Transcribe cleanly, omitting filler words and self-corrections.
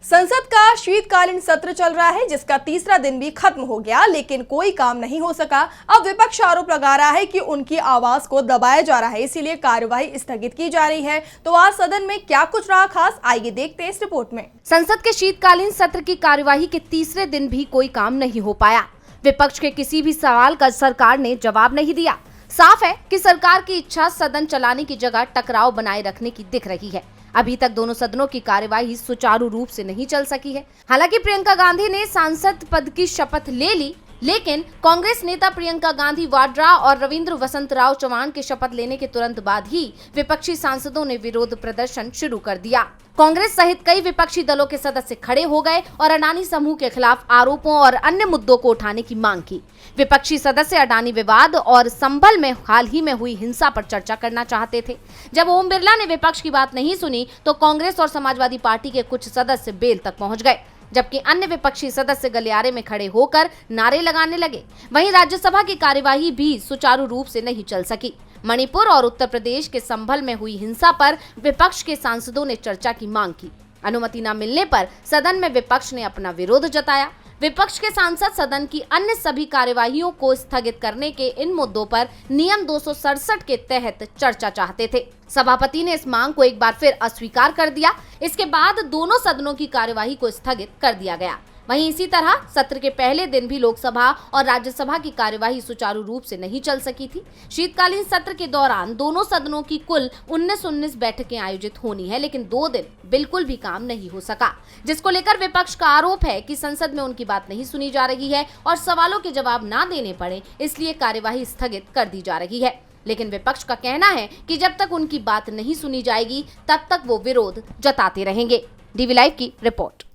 संसद का शीतकालीन सत्र चल रहा है, जिसका तीसरा दिन भी खत्म हो गया, लेकिन कोई काम नहीं हो सका। अब विपक्ष आरोप लगा रहा है कि उनकी आवाज को दबाया जा रहा है, इसीलिए कार्यवाही स्थगित की जा रही है। तो आज सदन में क्या कुछ रहा खास, आइए देखते हैं इस रिपोर्ट में। संसद के शीतकालीन सत्र की कार्यवाही के तीसरे दिन भी कोई काम नहीं हो पाया। विपक्ष के किसी भी सवाल का सरकार ने जवाब नहीं दिया। साफ है कि सरकार की इच्छा सदन चलाने की जगह टकराव बनाए रखने की दिख रही है। अभी तक दोनों सदनों की कार्यवाही सुचारू रूप से नहीं चल सकी है। हालांकि प्रियंका गांधी ने सांसद पद की शपथ ले ली, लेकिन कांग्रेस नेता प्रियंका गांधी वाड्रा और रविंद्र वसंत राव चौहान के शपथ लेने के तुरंत बाद ही विपक्षी सांसदों ने विरोध प्रदर्शन शुरू कर दिया। कांग्रेस सहित कई विपक्षी दलों के सदस्य खड़े हो गए और अडानी समूह के खिलाफ आरोपों और अन्य मुद्दों को उठाने की मांग की। विपक्षी सदस्य अडानी विवाद और संभल में हाल ही में हुई हिंसा पर चर्चा करना चाहते थे। जब ओम बिरला ने विपक्ष की बात नहीं सुनी तो कांग्रेस और समाजवादी पार्टी के कुछ सदस्य बेल तक पहुंच गए, जबकि अन्य विपक्षी सदस्य गलियारे में खड़े होकर नारे लगाने लगे। वहीं राज्यसभा की कार्यवाही भी सुचारू रूप से नहीं चल सकी। मणिपुर और उत्तर प्रदेश के संभल में हुई हिंसा पर विपक्ष के सांसदों ने चर्चा की मांग की। अनुमति न मिलने पर सदन में विपक्ष ने अपना विरोध जताया। विपक्ष के सांसद सदन की अन्य सभी कार्यवाहियों को स्थगित करने के इन मुद्दों पर नियम 267 के तहत चर्चा चाहते थे। सभापति ने इस मांग को एक बार फिर अस्वीकार कर दिया। इसके बाद दोनों सदनों की कार्यवाही को स्थगित कर दिया गया। वहीं इसी तरह सत्र के पहले दिन भी लोकसभा और राज्यसभा की कार्यवाही सुचारू रूप से नहीं चल सकी थी। शीतकालीन सत्र के दौरान दोनों सदनों की कुल 19 बैठकें आयोजित होनी है, लेकिन 2 दिन बिल्कुल भी काम नहीं हो सका, जिसको लेकर विपक्ष का आरोप है कि संसद में उनकी बात नहीं सुनी जा रही है और सवालों के जवाब ना देने पड़े, इसलिए कार्यवाही स्थगित कर दी जा रही है। लेकिन विपक्ष का कहना है कि जब तक उनकी बात नहीं सुनी जाएगी तब तक वो विरोध जताते रहेंगे। डीवी लाइव की रिपोर्ट।